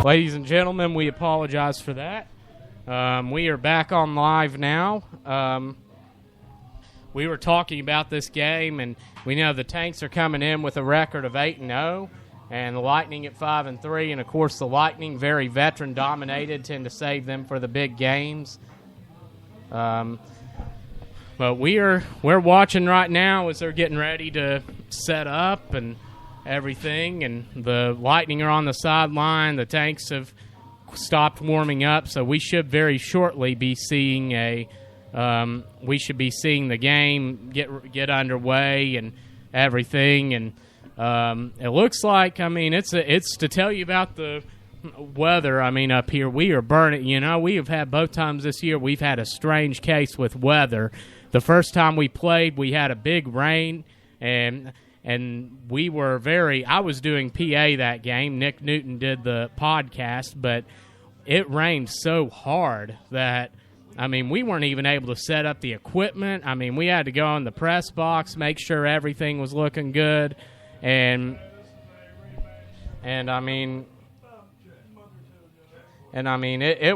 Ladies and gentlemen, we apologize for that. We are back on live now. We were talking about this game, and we know the Tanks are coming in with a record of 8-0, and the Lightning at 5-3. And, of course, the Lightning, very veteran-dominated, tend to save them for the big games. But we're watching right now as they're getting ready to set up and everything, and the Lightning are on the sideline. The Tanks have stopped warming up, so we should very shortly be seeing the game get underway and everything. And it looks like, it's to tell you about the weather. Up here we are burning. We have had both times this year. We've had a strange case with weather. The first time we played, we had a big rain, and we were I was doing PA that game. Nick Newton did the podcast, but it rained so hard that, we weren't even able to set up the equipment. We had to go in the press box, make sure everything was looking good, it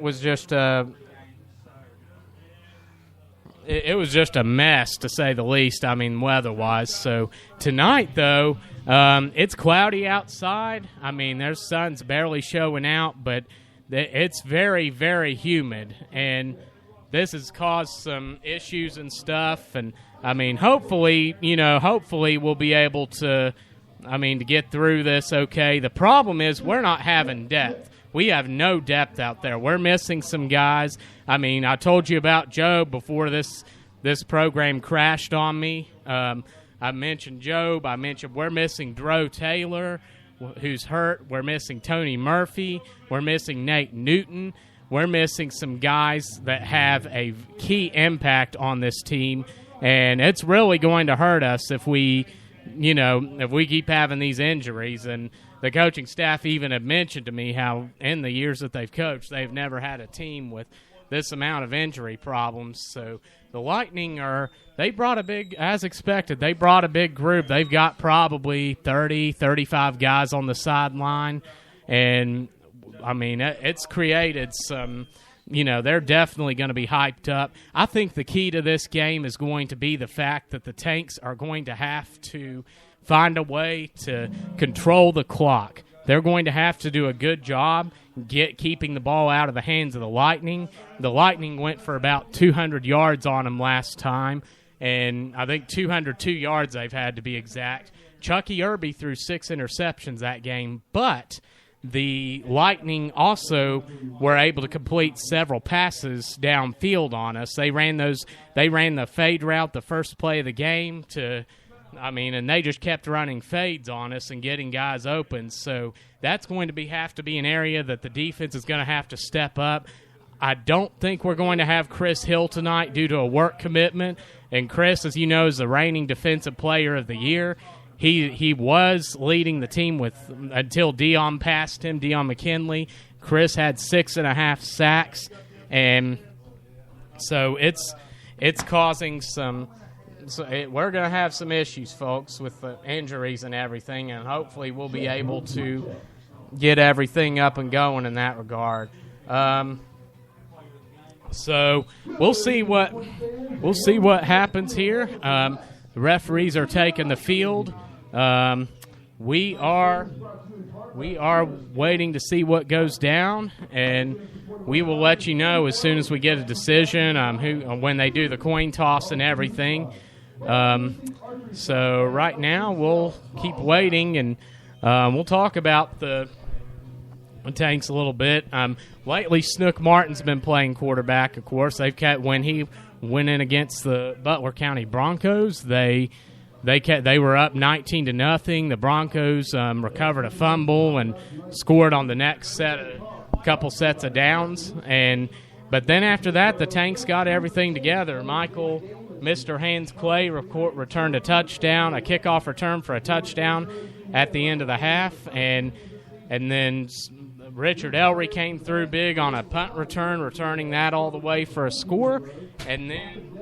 was just it was just a mess, to say the least, weather-wise. So tonight, though, it's cloudy outside. There's sun's barely showing out, but it's very, very humid. And this has caused some issues and stuff. And, hopefully we'll be able to, to get through this okay. The problem is we're not having depth. We have no depth out there. We're missing some guys. I told you about Job before this program crashed on me. I mentioned Job. I mentioned we're missing Dro Taylor, who's hurt. We're missing Tony Murphy. We're missing Nate Newton. We're missing some guys that have a key impact on this team, and it's really going to hurt us if we keep having these injuries. And the coaching staff even have mentioned to me how in the years that they've coached, they've never had a team with this amount of injury problems. So the Lightning as expected, they brought a big group. They've got probably 30, 35 guys on the sideline. And, it's created some, they're definitely going to be hyped up. I think the key to this game is going to be the fact that the Tanks are going to have to find a way to control the clock. They're going to have to do a good job keeping the ball out of the hands of the Lightning. The Lightning went for about 200 yards on them last time, and I think 202 yards they've had, to be exact. Chucky Irby threw 6 interceptions that game, but the Lightning also were able to complete several passes downfield on us. They ran the fade route the first play of the game and they just kept running fades on us and getting guys open. So that's going to have to be an area that the defense is going to have to step up. I don't think we're going to have Chris Hill tonight due to a work commitment. And Chris, as you know, is the reigning Defensive Player of the Year. He was leading the team until Dion passed him, Dion McKinley. Chris had 6.5 sacks. And so it's causing some... we're going to have some issues, folks, with the injuries and everything, and hopefully we'll be able to get everything up and going in that regard. So we'll see what happens here. The referees are taking the field. We are waiting to see what goes down, and we will let you know as soon as we get a decision when they do the coin toss and everything. So right now we'll keep waiting, and we'll talk about the Tanks a little bit. Lately, Snook Martin's been playing quarterback, of course. When he went in against the Butler County Broncos, they were up 19-0. The Broncos recovered a fumble and scored on the next couple sets of downs. But then after that, the Tanks got everything together. Mr. Hans Clay returned a touchdown, a kickoff return for a touchdown at the end of the half, and then Richard Ellery came through big on a punt return, returning that all the way for a score, and then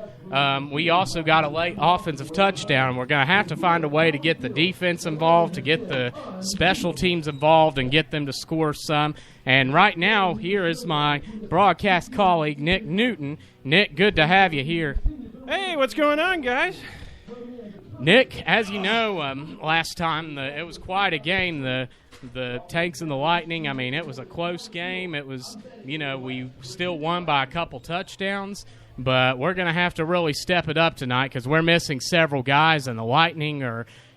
we also got a late offensive touchdown. We're going to have to find a way to get the defense involved, to get the special teams involved, and get them to score some. And right now, here is my broadcast colleague, Nick Newton. Nick, good to have you here. Hey, what's going on, guys? Nick, as you know, last time it was quite a game. The Tanks and the Lightning, I mean, it was a close game. It was, we still won by a couple touchdowns. But we're going to have to really step it up tonight because we're missing several guys, and the Lightning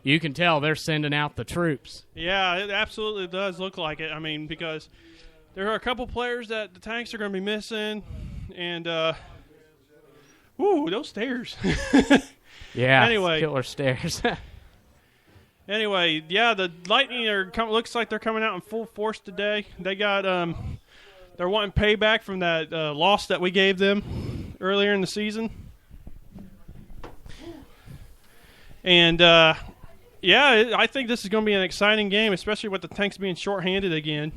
you can tell they're sending out the troops. Yeah, it absolutely does look like it. I mean, because there are a couple players that the Tanks are going to be missing, and, those stairs. Yeah, anyway, killer stairs. Anyway, yeah, the Lightning looks like they're coming out in full force today. They got they're wanting payback from that loss that we gave them earlier in the season. And, I think this is going to be an exciting game, especially with the Tanks being shorthanded again.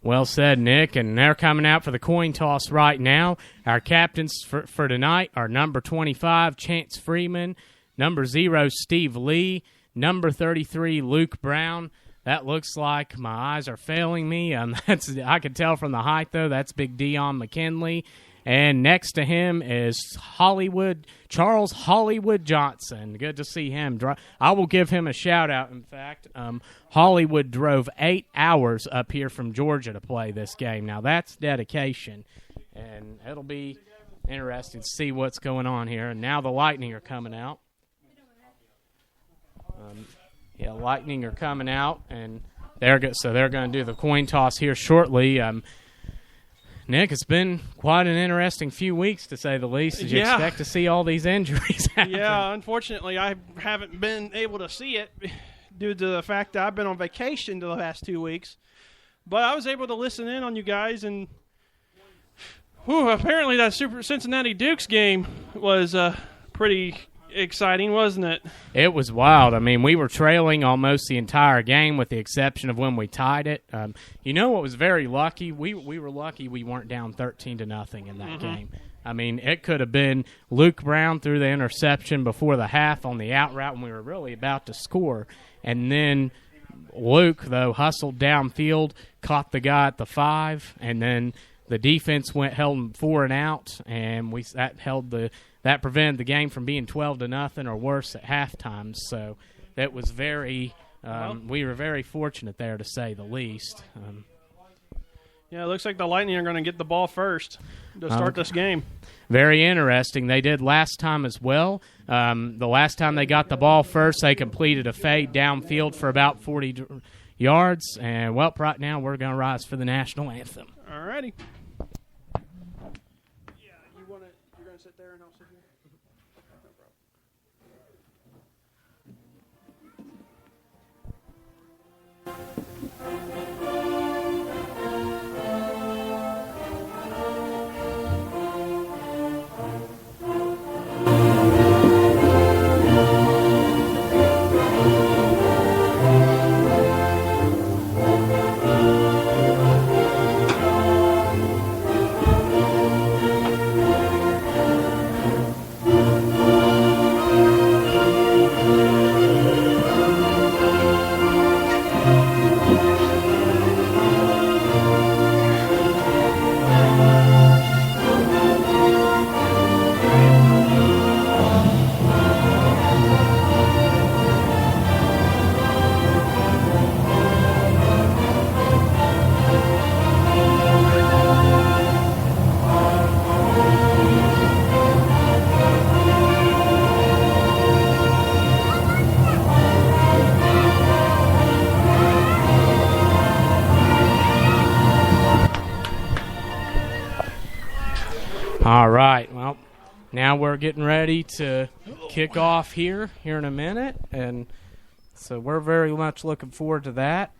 Well said, Nick. And they're coming out for the coin toss right now. Our captains for tonight are number 25, Chance Freeman, number 0, Steve Lee, number 33, Luke Brown. That looks like my eyes are failing me. I can tell from the height, though. That's Big Dion McKinley. And next to him is Charles Hollywood Johnson. Good to see him. I will give him a shout-out, in fact. Hollywood drove 8 hours up here from Georgia to play this game. Now, that's dedication, and it'll be interesting to see what's going on here. And now the Lightning are coming out. Lightning are coming out, and they're going to do the coin toss here shortly. Nick, it's been quite an interesting few weeks, to say the least. Did you expect to see all these injuries happen? Yeah, unfortunately, I haven't been able to see it due to the fact that I've been on vacation the last 2 weeks. But I was able to listen in on you guys, and apparently that Super Cincinnati Dukes game was pretty exciting, wasn't it? It was wild. I mean, we were trailing almost the entire game with the exception of when we tied it. What was very lucky? We were lucky we weren't down 13-0 in that game. I mean, it could have been Luke Brown threw the interception before the half on the out route when we were really about to score. And then Luke, though, hustled downfield, caught the guy at the 5, and then the defense held him 4 and out, and that prevented the game from being 12-0 or worse at halftime. So that was we were very fortunate there, to say the least. It looks like the Lightning are going to get the ball first to start this game. Very interesting. They did last time as well. The last time they got the ball first, they completed a fade downfield for about 40 yards. And, right now we're going to rise for the national anthem. All righty. You're going to sit there and I'll sit here? No problem. All right, well, now we're getting ready to kick off here in a minute, and so we're very much looking forward to that.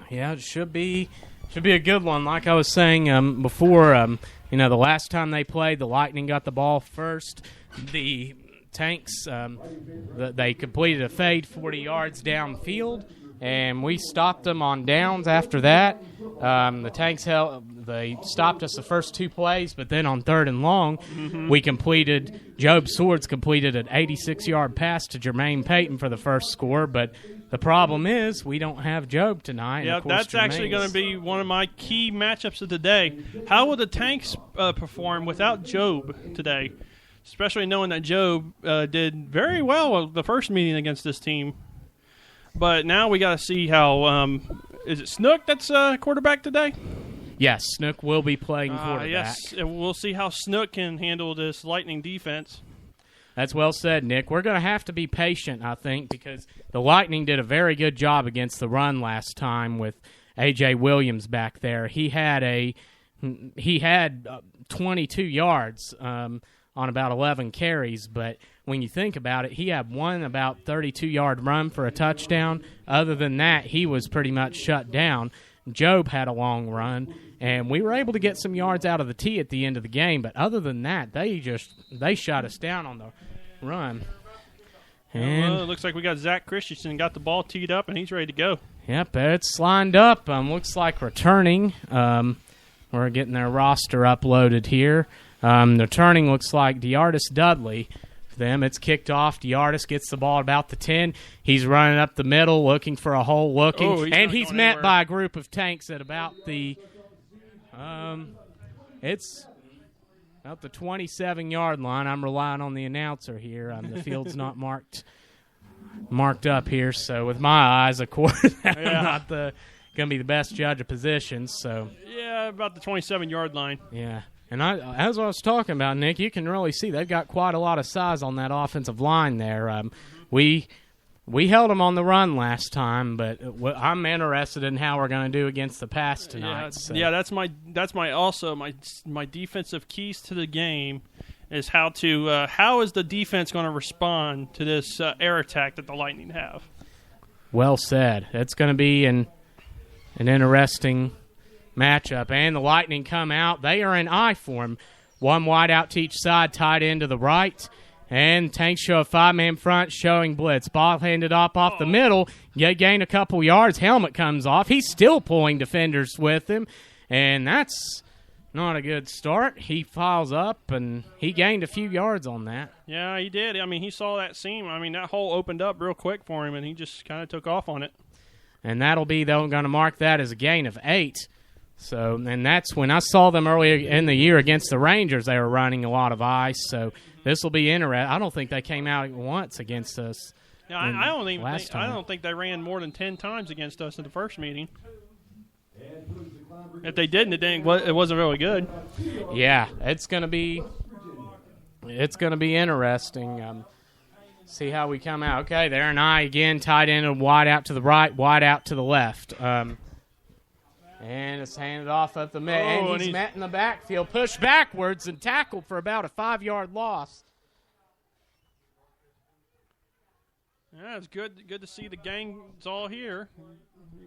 It should be a good one. Like I was saying before, the last time they played, the Lightning got the ball first. The Tanks, they completed a fade 40 yards downfield, and we stopped them on downs after that. The Tanks they stopped us the first 2 plays, but then on 3rd and long, Job Swords completed an 86-yard pass to Jermaine Payton for the first score, but the problem is we don't have Job tonight. Yeah, that's actually going to be one of my key matchups of the day. How will the Tanks perform without Job today, especially knowing that Job did very well the first meeting against this team? But now we got to see how is it Snook that's quarterback today? Yes, Snook will be playing quarterback. Yes, we'll see how Snook can handle this Lightning defense. That's well said, Nick. We're going to have to be patient, I think, because the Lightning did a very good job against the run last time with A.J. Williams back there. He had 22 yards on about 11 carries, but when you think about it, he had one about 32-yard run for a touchdown. Other than that, he was pretty much shut down. Job had a long run, and we were able to get some yards out of the tee at the end of the game. But other than that, they shut us down on the run. And it looks like we got Zach Christensen got the ball teed up, and he's ready to go. Yep, it's lined up. Looks like returning. We're getting their roster uploaded here. The turning looks like DeArtis Dudley. For them, it's kicked off. DeArtis gets the ball at about the 10. He's running up the middle, looking for a hole, and he's met by a group of Tanks at about the it's about the 27-yard line. I'm relying on the announcer here. The field's not marked up here, so with my eyes, of course, I'm not going to be the best judge of positions. So yeah, about the 27-yard line. Yeah. And as I was talking about, Nick, you can really see they've got quite a lot of size on that offensive line there. We held them on the run last time, but I'm interested in how we're going to do against the pass tonight. Yeah, that's my defensive keys to the game is how is the defense going to respond to this air attack that the Lightning have. Well said. It's going to be an interesting matchup, and the Lightning come out. They are in I form. One wide out to each side, tied in to the right, and Tanks show a 5-man front showing blitz. Ball handed off the middle. You gain a couple yards. Helmet comes off. He's still pulling defenders with him, and that's not a good start. He files up, and he gained a few yards on that. Yeah, he did. I mean, he saw that seam. I mean, that hole opened up real quick for him, and he just kind of took off on it. And that'll be, they're going to mark that as a gain of 8. So, and that's when I saw them earlier in the year against the Rangers. They were running a lot of ice. So this will be interesting. I don't think they came out once against us. Yeah, I don't think they ran more than 10 times against us in the first meeting. If they didn't, it wasn't really good. Yeah, it's gonna be interesting. See how we come out. Okay, there and I again, tight end and wide out to the right, wide out to the left. And it's handed off at the mid, and he's met in the backfield, pushed backwards and tackled for about a 5-yard loss. Yeah, it's good to see the gang's all here.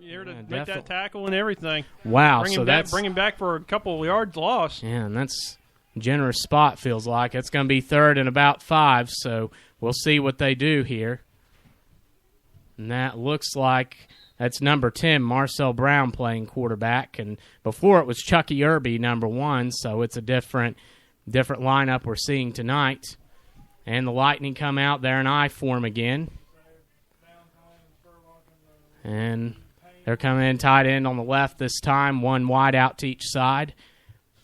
Here to make that tackle and everything. Wow, bring him back for a couple of yards lost. Yeah, and that's a generous spot, feels like. It's going to be 3rd and about 5, so we'll see what they do here. And that looks like that's number 10, Marcel Brown, playing quarterback. And before it was Chucky Irby, number 1, so it's a different lineup we're seeing tonight. And the Lightning come out there in I form again. And they're coming in tight end on the left this time, one wide out to each side.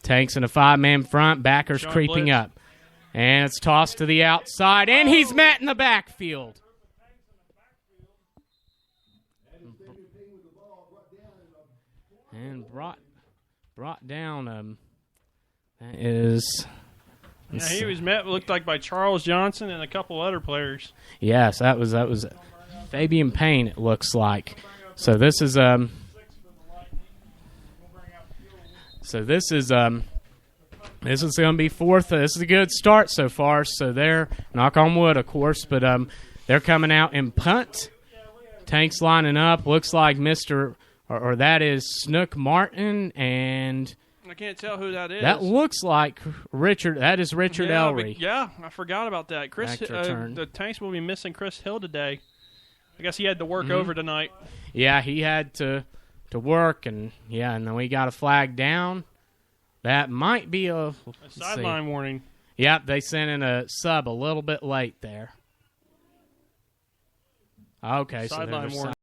Tanks in a 5-man front, backers creeping up. And it's tossed to the outside, and he's met in the backfield. And brought down. That is. Yeah, he was met. Looked like by Charles Johnson and a couple other players. Yes, that was Fabian Payne. It looks like. So this is This is going to be 4th. This is a good start so far. So they're, knock on wood, of course, but they're coming out in punt. Tanks lining up. Looks like or that is Snook Martin, and I can't tell who that is. That looks like Richard. That is Richard Ellery. Yeah, I forgot about that. The Tanks will be missing Chris Hill today I guess he had to work over tonight. Yeah, he had to work, and then we got a flag down. That might be a sideline warning. Yep, they sent in a sub a little bit late there. Okay, sideline so warning.